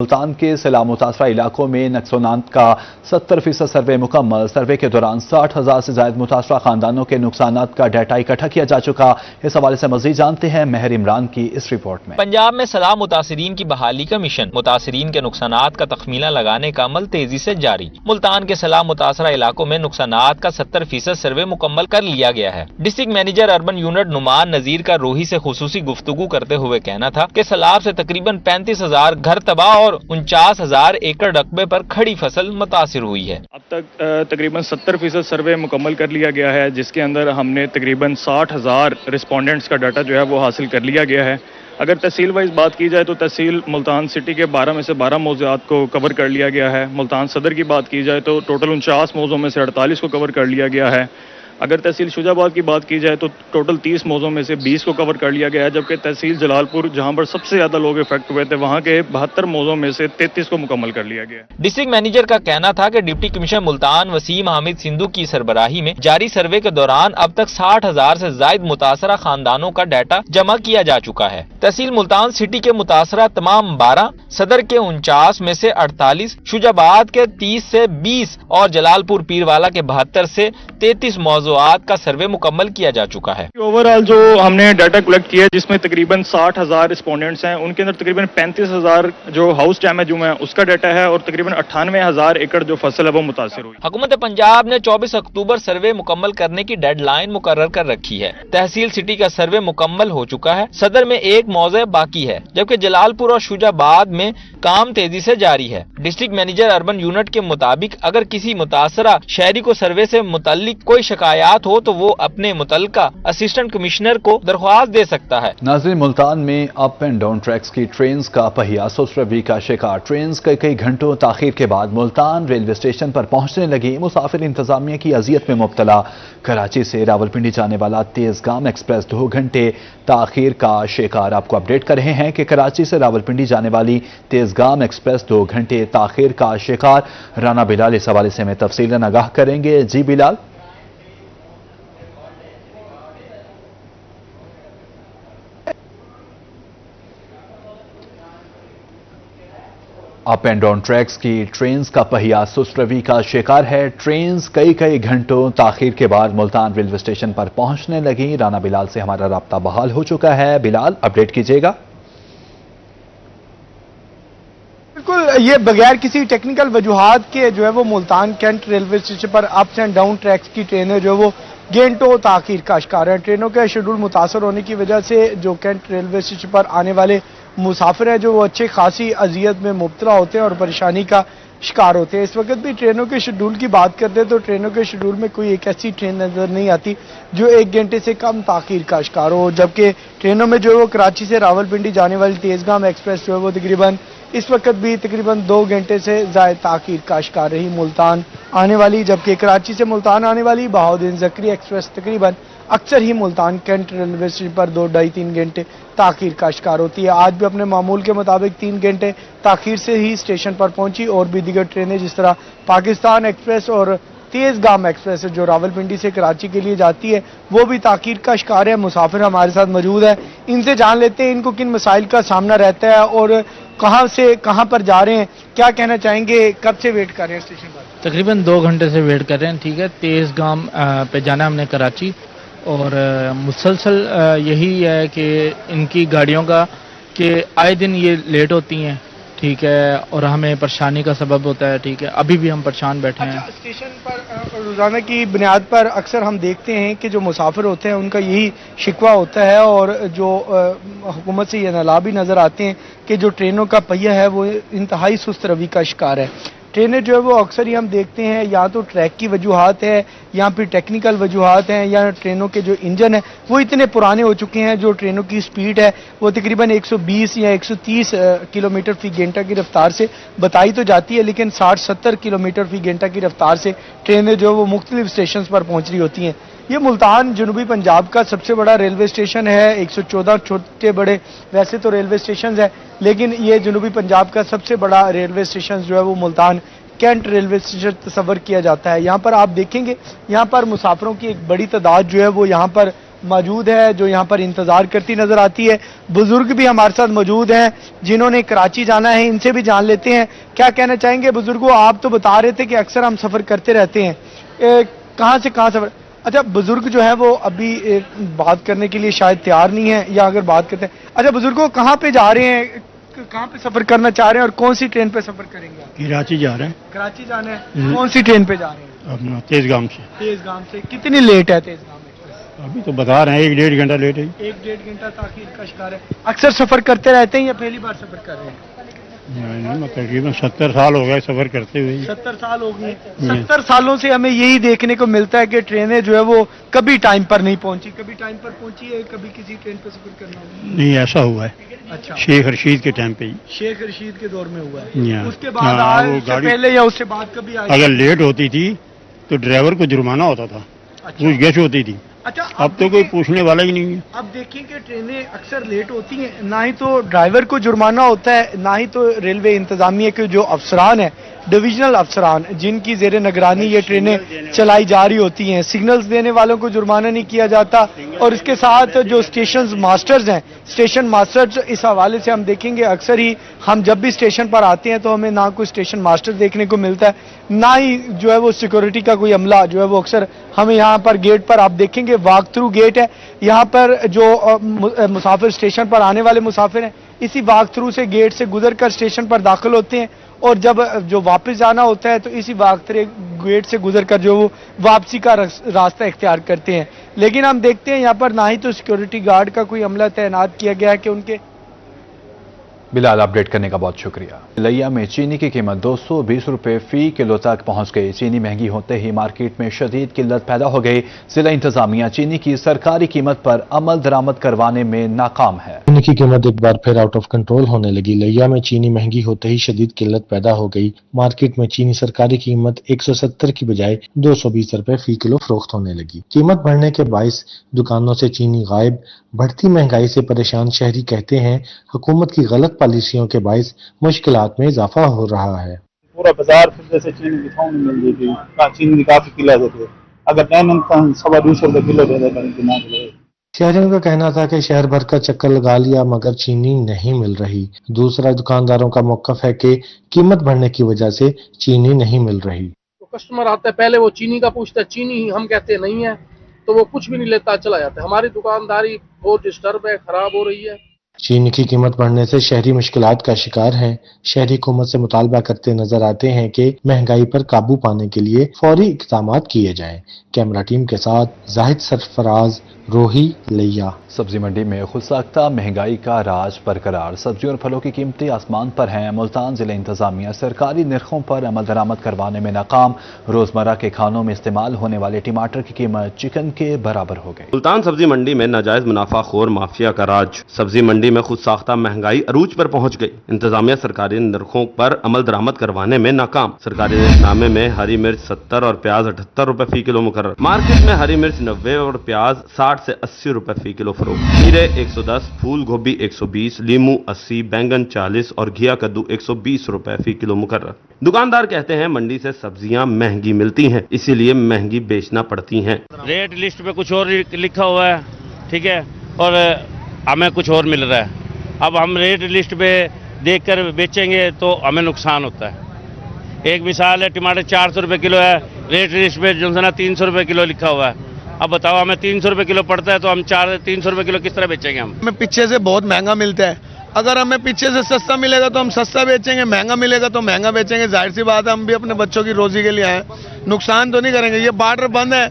ملتان کے سیلاب متاثرہ علاقوں میں نقصانات کا 70% سروے مکمل۔ سروے کے دوران 60,000 سے زائد متاثرہ خاندانوں کے نقصانات کا ڈیٹا اکٹھا کیا جا چکا۔ اس حوالے سے مزید جانتے ہیں مہر عمران کی اس رپورٹ میں۔ پنجاب میں سیلاب متاثرین کی بحالی کا مشن، متاثرین کے نقصانات کا تخمینہ لگانے کا عمل تیزی سے جاری۔ ملتان کے سیلاب متاثرہ علاقوں میں نقصانات کا 70% سروے مکمل کر لیا گیا ہے۔ District manager urban unit Noman Nazir کا روہی سے خصوصی گفتگو کرتے ہوئے کہنا تھا کہ سیلاب سے تقریباً 35,000 گھر تباہ اور 49,000 ایکڑ رقبے پر کھڑی فصل متاثر ہوئی ہے۔ اب تک تقریباً 70% سروے مکمل کر لیا گیا ہے، جس کے اندر ہم نے تقریباً 60,000 رسپونڈنٹس کا ڈاٹا جو ہے وہ حاصل کر لیا گیا ہے۔ اگر تحصیل وائز بات کی جائے تو تحصیل ملتان سٹی کے 12 میں سے 12 موضوعات کو کور کر لیا گیا ہے۔ ملتان صدر کی بات کی جائے تو ٹوٹل 49 موضوع میں سے 48 کو کور کر لیا گیا ہے۔ اگر تحصیل شجاع آباد کی بات کی جائے تو ٹوٹل 30 موضوع میں سے 20 کو کور کر لیا گیا ہے، جبکہ تحصیل جلال پور جہاں پر سب سے زیادہ لوگ افیکٹ ہوئے تھے وہاں کے 72 موضوع میں سے 33 کو مکمل کر لیا گیا ہے۔ ڈسٹرکٹ مینیجر کا کہنا تھا کہ ڈپٹی کمشنر ملتان وسیم حامد سندھو کی سربراہی میں جاری سروے کے دوران اب تک 60,000 سے زائد متاثرہ خاندانوں کا ڈیٹا جمع کیا جا چکا ہے۔ تحصیل ملتان سٹی کے متاثرہ تمام 12، صدر کے 49 میں سے 48، شجاع آباد کے 30 سے 20 اور جلال پور پیروالا کے 72 سے 33 موضوعات کا سروے مکمل کیا جا چکا ہے۔ اوور آل جو ہم نے ڈیٹا کلیکٹ کیا ہے جس میں تقریباً 60,000 رسپونڈنٹس ہیں، ان کے اندر تقریباً 35,000 جو ہاؤس ڈیمیج ہوئے ہیں اس کا ڈیٹا ہے، اور تقریباً 98,000 ایکڑ جو فصل ہے وہ متاثر ہوئی۔ حکومت پنجاب نے 24 اکتوبر سروے مکمل کرنے کی ڈیڈ لائن مقرر کر رکھی ہے۔ تحصیل سٹی کا سروے مکمل ہو چکا ہے، صدر میں ایک موضع باقی ہے، جبکہ جلال پور اور شجاع آباد میں کام تیزی سے جاری ہے۔ ڈسٹرکٹ مینیجر اربن یونٹ کے مطابق اگر کسی متاثرہ شہری کو سروے سے متعلق کوئی شکایات ہو تو وہ اپنے متعلقہ اسسٹنٹ کمشنر کو درخواست دے سکتا ہے۔ ناظرین، ملتان میں اپ اینڈ ڈاؤن ٹریکس کی ٹرینز کا پہیہ سوسروی کا شکار۔ ٹرینز کئی گھنٹوں تاخیر کے بعد ملتان ریلوے اسٹیشن پر پہنچنے لگی۔ مسافر انتظامیہ کی اذیت میں مبتلا۔ کراچی سے راولپنڈی جانے والا تیزگام ایکسپریس 2 گھنٹے تاخیر کا شکار۔ آپ کو اپڈیٹ کر رہے ہیں کہ کراچی سے راولپنڈی جانے والی تیزگام ایکسپریس 2 گھنٹے تاخیر کا شکار۔ رانا بلال اس حوالے سے ہمیں تفصیلاً آگاہ کریں گے۔ جی بلال۔ اپ اینڈ ڈاؤن ٹریکس کی ٹرینز کا پہیہ سسروی کا شکار ہے۔ ٹرینز کئی گھنٹوں تاخیر کے بعد ملتان ریلوے اسٹیشن پر پہنچنے لگیں۔ رانا بلال سے ہمارا رابطہ بحال ہو چکا ہے۔ بلال، اپڈیٹ کیجیے گا۔ بالکل، یہ بغیر کسی ٹیکنیکل وجوہات کے جو ہے وہ ملتان کینٹ ریلوے اسٹیشن پر اپس اینڈ ڈاؤن ٹریکس کی ٹرینیں جو ہے وہ گھنٹوں تاخیر کا شکار ہے۔ ٹرینوں کے شیڈول متاثر ہونے کی وجہ سے جو کینٹ ریلوے اسٹیشن پر آنے والے مسافر ہیں جو وہ اچھی خاصی اذیت میں مبتلا ہوتے ہیں اور پریشانی کا شکار ہوتے ہیں۔ اس وقت بھی ٹرینوں کے شیڈول کی بات کرتے ہیں تو ٹرینوں کے شیڈول میں کوئی ایک ایسی ٹرین نظر نہیں آتی جو 1 گھنٹے سے کم تاخیر کا شکار ہو، جبکہ ٹرینوں میں جو ہے وہ کراچی سے راولپنڈی جانے والی تیزگام ایکسپریس جو ہے وہ تقریباً اس وقت بھی تقریباً 2 گھنٹے سے زائد تاخیر کا شکار رہی ملتان آنے والی، جبکہ کراچی سے ملتان آنے والی بہاؤالدین زکری ایکسپریس تقریباً اکثر ہی ملتان کینٹ ریلوے اسٹیشن پر 2-2.5-3 گھنٹے تاخیر کا شکار ہوتی ہے۔ آج بھی اپنے معمول کے مطابق 3 گھنٹے تاخیر سے ہی اسٹیشن پر پہنچی، اور بھی دیگر ٹرینیں جس طرح پاکستان ایکسپریس اور تیزگام ایکسپریس جو راولپنڈی سے کراچی کے لیے جاتی ہے وہ بھی تاخیر کا شکار ہے۔ مسافر ہمارے ساتھ موجود ہے، ان سے جان لیتے ہیں ان کو کن مسائل کا سامنا رہتا ہے اور کہاں سے کہاں پر جا رہے ہیں، کیا کہنا چاہیں گے، کب سے ویٹ کر رہے ہیں اسٹیشن پر؟ تقریباً 2 گھنٹے سے ویٹ کر رہے ہیں۔ ٹھیک ہے، تیزگام پہ جانا ہم نے کراچی، اور مسلسل یہی ہے کہ ان کی گاڑیوں کا کہ آئے دن یہ لیٹ ہوتی ہیں، ٹھیک ہے، اور ہمیں پریشانی کا سبب ہوتا ہے۔ ٹھیک ہے، ابھی بھی ہم پریشان بیٹھے ہیں۔ اسٹیشن پر روزانہ کی بنیاد پر اکثر ہم دیکھتے ہیں کہ جو مسافر ہوتے ہیں ان کا یہی شکوہ ہوتا ہے، اور جو حکومت سے یہ نالا بھی نظر آتے ہیں کہ جو ٹرینوں کا پہیہ ہے وہ انتہائی سست روی کا شکار ہے۔ ٹرینیں جو ہے وہ اکثر ہی ہم دیکھتے ہیں یا تو ٹریک کی وجوہات ہے یا پھر ٹیکنیکل وجوہات ہیں، یا ٹرینوں کے جو انجن ہیں وہ اتنے پرانے ہو چکے ہیں، جو ٹرینوں کی سپیڈ ہے وہ تقریباً 120 یا 130 کلومیٹر فی گھنٹہ کی رفتار سے بتائی تو جاتی ہے، لیکن 60-70 کلومیٹر فی گھنٹہ کی رفتار سے ٹرینیں جو وہ مختلف اسٹیشنز پر پہنچ رہی ہوتی ہیں۔ یہ ملتان جنوبی پنجاب کا سب سے بڑا ریلوے اسٹیشن ہے۔ 114 چھوٹے بڑے ویسے تو ریلوے اسٹیشنز ہیں، لیکن یہ جنوبی پنجاب کا سب سے بڑا ریلوے اسٹیشن جو ہے وہ ملتان کینٹ ریلوے اسٹیشن تصور کیا جاتا ہے۔ یہاں پر آپ دیکھیں گے، یہاں پر مسافروں کی ایک بڑی تعداد جو ہے وہ یہاں پر موجود ہے جو یہاں پر انتظار کرتی نظر آتی ہے. بزرگ بھی ہمارے ساتھ موجود ہیں جنہوں نے کراچی جانا ہے, ان سے بھی جان لیتے ہیں کیا کہنا چاہیں گے. بزرگوں, آپ تو بتا رہے تھے کہ اکثر ہم سفر کرتے رہتے ہیں, کہاں سے کہاں سفر. اچھا, بزرگ جو ہے وہ ابھی بات کرنے کے لیے شاید تیار نہیں ہے, یا اگر بات کرتے ہیں. اچھا بزرگوں, کہاں پہ جا رہے ہیں, کہاں پہ سفر کرنا چاہ رہے ہیں اور کون سی ٹرین پہ سفر کریں گے؟ کراچی جا رہے ہیں. کراچی جانا ہے. کون سی ٹرین پہ جا رہے ہیں؟ اپنا تیز گام سے. تیز گام سے. کتنی لیٹ ہے تیز گام ایکسپریس؟ ابھی تو بتا رہے ہیں 1-1.5 گھنٹہ لیٹ ہے. 1-1.5 گھنٹہ تاخیر کا شکار ہے. اکثر سفر کرتے رہتے ہیں یا پہلی بار سفر کر رہے ہیں؟ نہیں, میں تقریباً 70 سال ہو گئے سفر کرتے ہوئے. 70 سال ہو گئے. 70 سالوں سے ہمیں یہی دیکھنے کو ملتا ہے کہ ٹرینیں جو ہے وہ کبھی ٹائم پر نہیں پہنچی, کبھی ٹائم پر پہنچی ہے, کبھی کسی ٹرین پہ سفر کرنا ہوا. نہیں, ایسا ہوا ہے. اچھا, شیخ رشید کے ٹائم پہ ہی. شیخ رشید کے دور میں ہوا ہے. ہاں. اس کے بعد ہاں, آج وہ سے گاڑی پہلے یا اس سے بعد کبھی آئی؟ اگر لیٹ ہوتی تھی تو ڈرائیور کو جرمانہ ہوتا تھا, پوچھ گچھ ہوتی تھی. اچھا, اب تو کوئی پوچھنے والا ہی نہیں ہے. اب دیکھیں کہ ٹرینیں اکثر لیٹ ہوتی ہیں, نہ ہی تو ڈرائیور کو جرمانہ ہوتا ہے, نہ ہی تو ریلوے انتظامیہ کے جو افسران ہیں, ڈویژنل افسران جن کی زیر نگرانی یہ ٹرینیں چلائی جا رہی ہوتی ہیں, سگنلز دینے والوں کو جرمانہ نہیں کیا جاتا. اور اس کے ساتھ جو اسٹیشن ماسٹرز ہیں, اسٹیشن ماسٹرز, اس حوالے سے ہم دیکھیں گے اکثر ہی ہم جب بھی اسٹیشن پر آتے ہیں تو ہمیں نہ کوئی اسٹیشن ماسٹر دیکھنے کو ملتا ہے, نہ ہی جو ہے وہ سیکورٹی کا کوئی عملہ جو ہے وہ اکثر ہمیں یہاں پر گیٹ پر آپ دیکھیں گے واک تھرو گیٹ ہے. یہاں پر جو مسافر اسٹیشن پر آنے والے مسافر ہیں اسی واک تھرو سے گیٹ سے گزر کر اسٹیشن پر داخل ہوتے ہیں, اور جب جو واپس جانا ہوتا ہے تو اسی واک تھرو گیٹ سے گزر کر جو وہ واپسی کا راستہ اختیار کرتے ہیں. لیکن ہم دیکھتے ہیں یہاں پر نہ ہی تو سیکورٹی گارڈ کا کوئی عملہ تعینات کیا گیا ہے کہ ان کے. بلال, اپڈیٹ کرنے کا بہت شکریہ. لیا میں چینی کی قیمت 220 روپے فی کلو تک پہنچ گئی. چینی مہنگی ہوتے ہی مارکیٹ میں شدید قلت پیدا ہو گئی. ضلع انتظامیہ چینی کی سرکاری قیمت پر عمل درآمد کروانے میں ناکام ہے. چینی کی قیمت ایک بار پھر آؤٹ آف کنٹرول ہونے لگی. لیا میں چینی مہنگی ہوتے ہی شدید قلت پیدا ہو گئی. مارکیٹ میں چینی سرکاری قیمت 170 کی بجائے 220 روپے فی کلو فروخت ہونے لگی. قیمت بڑھنے کے باعث دکانوں سے چینی غائب. بڑھتی مہنگائی سے پریشان شہری کہتے ہیں حکومت کی غلط پالیسیوں کے باعث مشکلات میں اضافہ ہو رہا ہے. پورا بازار پھر جیسے چینی کی تھوک نہیں مل رہی تھی, چینی کی کافی قلت ہوتی ہے. اگر 250 روپے کلو دے دیتے. شہریوں کا کہنا تھا کہ شہر بھر کا چکر لگا لیا مگر چینی نہیں مل رہی. دوسرا دکانداروں کا موقف ہے کہ قیمت بڑھنے کی وجہ سے چینی نہیں مل رہی. کسٹمر آتا ہے پہلے وہ چینی کا پوچھتا ہے, چینی ہم کہتے نہیں ہے تو وہ کچھ بھی نہیں لیتا, چلا جاتا ہے. ہماری دکانداری بہت ڈسٹرب ہے, خراب ہو رہی ہے. چینی کی قیمت بڑھنے سے شہری مشکلات کا شکار ہیں. شہری حکومت سے مطالبہ کرتے نظر آتے ہیں کہ مہنگائی پر قابو پانے کے لیے فوری اقدامات کیے جائیں. کیمرہ ٹیم کے ساتھ زاہد سرفراز, روہی, لیا. سبزی منڈی میں خود ساختہ مہنگائی کا راج برقرار. سبزیوں اور پھلوں کی قیمتیں آسمان پر ہیں. ملتان ضلع انتظامیہ سرکاری نرخوں پر عمل درآمد کروانے میں ناکام. روزمرہ کے کھانوں میں استعمال ہونے والے ٹماٹر کی قیمت چکن کے برابر ہو گئی. ملتان سبزی منڈی میں ناجائز منافع خور مافیا کا راج. سبزی منڈی میں خود ساختہ مہنگائی عروج پر پہنچ گئی. انتظامیہ سرکاری نرخوں پر عمل درآمد کروانے میں ناکام. سرکاری نرخنامے میں ہری مرچ 70 اور پیاز 78 روپے فی کلو مقرر. مارکیٹ میں ہری مرچ 90 اور پیاز 60 سے 80 روپے فی کلو فروخت. کھیرے 110, پھول گوبھی 120, لیمو 80, بینگن 40 اور گھیا کدو 120 روپے فی کلو مقرر. دکاندار کہتے ہیں منڈی سے سبزیاں مہنگی ملتی ہیں, اسی لیے مہنگی بیچنا پڑتی ہیں. ریٹ لسٹ پہ کچھ اور لکھا ہوا ہے, ٹھیک ہے, اور ہمیں کچھ اور مل رہا ہے. اب ہم ریٹ لسٹ پہ دیکھ کر بیچیں گے تو ہمیں نقصان ہوتا ہے. ایک مثال ہے, ٹماٹر 400 روپے کلو ہے, ریٹ لسٹ پہ جو ہے نا 300 روپے کلو لکھا ہوا ہے. اب بتاؤ ہمیں 300 روپے کلو پڑتا ہے تو ہم 300 روپے کلو کس طرح بیچیں گے؟ ہمیں پیچھے سے بہت مہنگا ملتا ہے. اگر ہمیں پیچھے سے سستا ملے گا تو ہم سستا بیچیں گے, مہنگا ملے گا تو مہنگا بیچیں گے. ظاہر سی بات ہے ہم بھی اپنے بچوں کی روزی کے لیے آئے, نقصان تو نہیں کریں گے. یہ بارڈر بند ہے,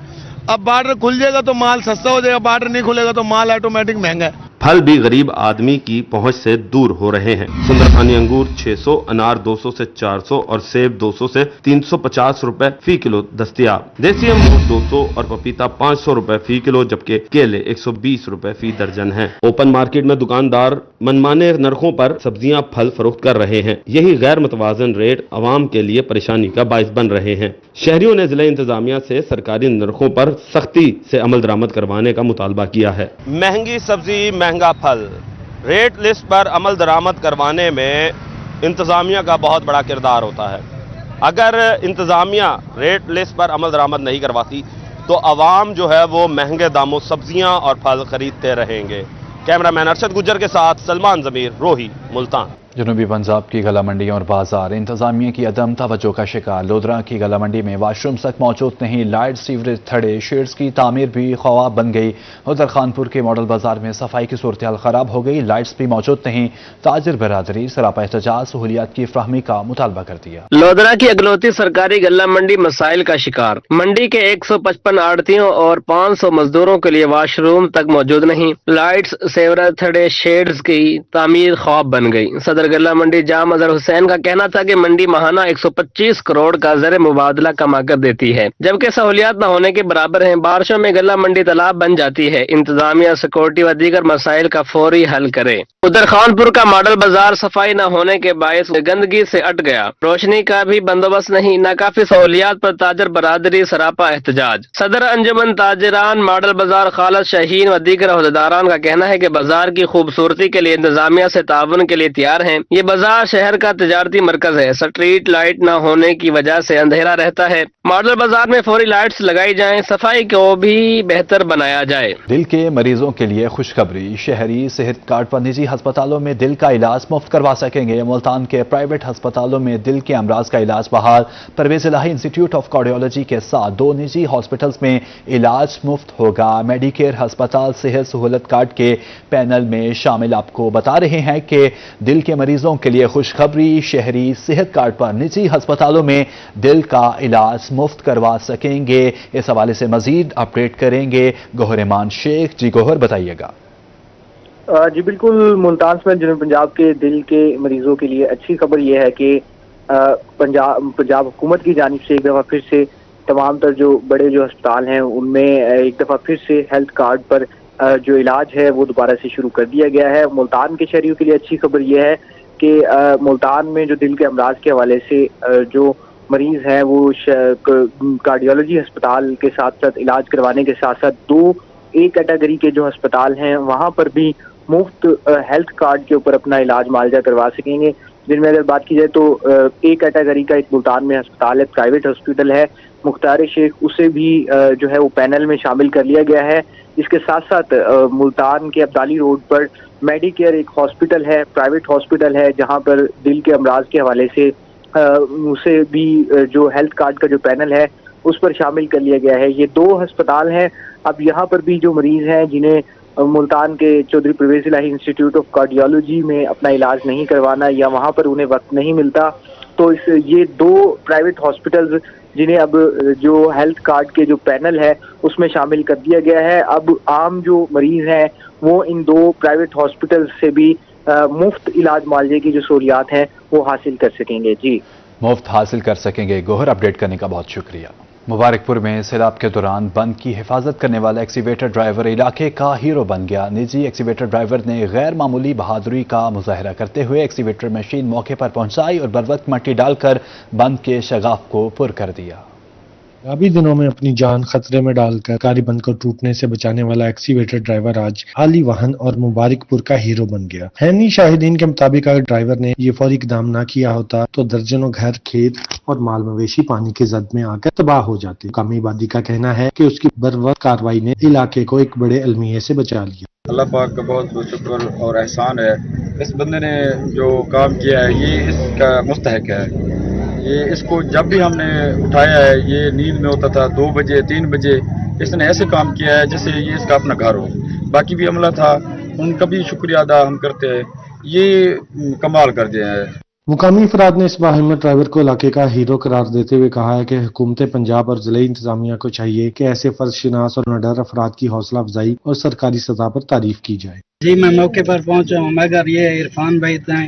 اب بارڈر کھل جائے گا تو مال سستا ہو جائے گا, بارڈر نہیں کھلے گا تو مال آٹومیٹک مہنگا ہے. پھل بھی غریب آدمی کی پہنچ سے دور ہو رہے ہیں. سندرخانی انگور 600, انار 200 سے 400 اور سیب 200 سے 350 روپے فی کلو دستیاب. دیسی انگور 200 اور پپیتا 500 روپے فی کلو, جبکہ کیلے 120 روپے فی درجن ہیں. اوپن مارکیٹ میں دکاندار منمانے نرخوں پر سبزیاں پھل فروخت کر رہے ہیں. یہی غیر متوازن ریٹ عوام کے لیے پریشانی کا باعث بن رہے ہیں. شہریوں نے ضلع انتظامیہ سے سرکاری نرخوں پر سختی سے عمل درآمد کروانے کا مطالبہ کیا ہے. مہنگی سبزی, مہنگا پھل, ریٹ لسٹ پر عمل درآمد کروانے میں انتظامیہ کا بہت بڑا کردار ہوتا ہے. اگر انتظامیہ ریٹ لسٹ پر عمل درآمد نہیں کرواتی تو عوام جو ہے وہ مہنگے داموں سبزیاں اور پھل خریدتے رہیں گے۔ کیمرہ مین ارشد گجر کے ساتھ سلمان ضمیر، روہی، ملتان۔ جنوبی پنجاب کی گلا منڈیاں اور بازار انتظامیہ کی عدم توجہ کا شکار۔ لودھرا کی گلا منڈی میں واش روم تک موجود نہیں، لائٹ، سیوریج تھڑے، شیڈز کی تعمیر بھی خواب بن گئی۔ ادھر خانپور کے ماڈل بازار میں صفائی کی صورتحال خراب ہو گئی، لائٹس بھی موجود نہیں۔ تاجر برادری سراپا احتجاج، سہولیات کی فراہمی کا مطالبہ کر دیا۔ لودھرا کی اگلوتی سرکاری گلا منڈی مسائل کا شکار۔ منڈی کے 155 آڑتیوں اور 500 مزدوروں کے لیے واش روم تک موجود نہیں، لائٹس، سیوریج تھڑے، شیڈز کی تعمیر خواب بن گئی۔ صدر گلا منڈی جام اظہر حسین کا کہنا تھا کہ منڈی ماہانہ 125 کروڑ کا زر مبادلہ کما کر دیتی ہے، جبکہ سہولیات نہ ہونے کے برابر ہیں۔ بارشوں میں گلا منڈی تالاب بن جاتی ہے، انتظامیہ سیکورٹی و دیگر مسائل کا فوری حل کرے۔ ادھر خانپور کا ماڈل بازار صفائی نہ ہونے کے باعث گندگی سے اٹ گیا، روشنی کا بھی بندوبست نہیں، ناکافی سہولیات پر تاجر برادری سراپا احتجاج۔ صدر انجمن تاجران ماڈل بازار خالد شاہین و دیگر عہدیداران کا کہنا ہے کہ بازار کی خوبصورتی کے لیے انتظامیہ سے تعاون کے لیے تیار ہیں۔ یہ بازار شہر کا تجارتی مرکز ہے، سٹریٹ لائٹ نہ ہونے کی وجہ سے اندھیرا رہتا ہے۔ ماڈل بازار میں فوری لائٹس لگائی جائیں، صفائی کو بھی بہتر بنایا جائے۔ دل کے مریضوں کے لیے خوشخبری، شہری صحت کارڈ پر نجی ہسپتالوں میں دل کا علاج مفت کروا سکیں گے۔ ملتان کے پرائیویٹ ہسپتالوں میں دل کے امراض کا علاج بحال۔ پرویز الہی انسٹیٹیوٹ آف کارڈیولوجی کے ساتھ 2 نجی ہاسپٹلز میں علاج مفت ہوگا۔ میڈی کیئر ہسپتال صحت سہولت کارڈ کے پینل میں شامل آپ کو بتا رہے ہیں کہ دل کے مریضوں کے لیے خوشخبری، شہری صحت کارڈ پر نجی ہسپتالوں میں دل کا علاج مفت کروا سکیں گے۔ اس حوالے سے مزید اپڈیٹ کریں گے گوہر ایمان شیخ۔ جی گوہر، بتائیے گا۔ جی بالکل، ملتان میں جنوبی پنجاب کے دل کے مریضوں کے لیے اچھی خبر یہ ہے کہ پنجاب حکومت کی جانب سے ایک دفعہ پھر سے تمام تر جو بڑے جو ہسپتال ہیں ان میں ایک دفعہ پھر سے ہیلتھ کارڈ پر جو علاج ہے وہ دوبارہ سے شروع کر دیا گیا ہے۔ ملتان کے شہریوں کے لیے اچھی خبر یہ ہے کہ ملتان میں جو دل کے امراض کے حوالے سے جو مریض ہیں وہ کارڈیولوجی ہسپتال کے ساتھ ساتھ علاج کروانے کے ساتھ ساتھ 2 A کیٹیگری کے جو ہسپتال ہیں وہاں پر بھی مفت ہیلتھ کارڈ کے اوپر اپنا علاج معالجہ کروا سکیں گے، جن میں اگر بات کی جائے تو A کیٹیگری کا ایک ملتان میں ہسپتال ہے، پرائیویٹ ہاسپٹل ہے مختار شیخ، اسے بھی جو ہے وہ پینل میں شامل کر لیا گیا ہے۔ اس کے ساتھ ساتھ ملتان کے ابدالی روڈ پر میڈی کیئر ایک ہاسپٹل ہے، پرائیویٹ ہاسپٹل ہے، جہاں پر دل کے امراض کے حوالے سے اسے بھی جو ہیلتھ کارڈ کا جو پینل ہے اس پر شامل کر لیا گیا ہے۔ یہ 2 ہسپتال ہیں۔ اب یہاں پر بھی جو مریض ہیں جنہیں ملتان کے چودھری پرویز الہی انسٹیٹیوٹ آف کارڈیولوجی میں اپنا علاج نہیں کروانا یا وہاں پر انہیں وقت نہیں ملتا، تو یہ 2 پرائیویٹ ہاسپٹلز جنہیں اب جو ہیلتھ کارڈ کے جو پینل ہے اس میں شامل کر دیا گیا ہے، اب عام جو مریض ہیں وہ ان 2 پرائیویٹ ہاسپٹلز سے بھی مفت علاج معالجے کی جو سہولیات ہیں وہ حاصل کر سکیں گے۔ جی مفت حاصل کر سکیں گے۔ گوہر، اپڈیٹ کرنے کا بہت شکریہ۔ مبارک پور میں سیلاب کے دوران بند کی حفاظت کرنے والا ایکسیویٹر ڈرائیور علاقے کا ہیرو بن گیا۔ نجی ایکسیویٹر ڈرائیور نے غیر معمولی بہادری کا مظاہرہ کرتے ہوئے ایکسیویٹر مشین موقع پر پہنچائی اور بروقت مٹی ڈال کر بند کے شگاف کو پر کر دیا۔ ابھی دنوں میں اپنی جان خطرے میں ڈال کر کاری بند کو ٹوٹنے سے بچانے والا ایکسیویٹر ڈرائیور آج عالی واہن اور مبارک پور کا ہیرو بن گیا۔ حینی شاہدین کے مطابق اگر ڈرائیور نے یہ فوری اقدام نہ کیا ہوتا تو درجنوں گھر، کھیت اور مال مویشی پانی کے زد میں آ کر تباہ ہو جاتے۔ مقامی آبادی کا کہنا ہے کہ اس کی بروقت کارروائی نے علاقے کو ایک بڑے المیے سے بچا لیا۔ اللہ پاک کا بہت بہت شکر اور احسان ہے، اس بندے نے جو کام کیا ہے یہ اس کا مستحق ہے۔ یہ اس کو جب بھی ہم نے اٹھایا ہے یہ نیند میں ہوتا تھا 2 بجے 3 بجے، اس نے ایسے کام کیا ہے جیسے یہ اس کا اپنا گھر ہو۔ باقی بھی عملہ تھا ان کا بھی شکریہ ادا ہم کرتے ہیں، یہ کمال کر دیا ہے۔ مقامی افراد نے اس باہمت ڈرائیور کو علاقے کا ہیرو قرار دیتے ہوئے کہا ہے کہ حکومت پنجاب اور ضلعی انتظامیہ کو چاہیے کہ ایسے فرض شناس اور نڈر افراد کی حوصلہ افزائی اور سرکاری سطح پر تعریف کی جائے۔ جی میں موقع پر پہنچا ہوں، مگر یہ عرفان بھائی ہیں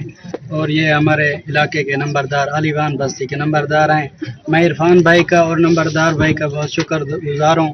اور یہ ہمارے علاقے کے نمبردار علی وان بستی کے نمبردار ہیں۔ میں عرفان بھائی کا اور نمبردار بھائی کا بہت شکر گزار ہوں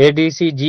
ADCG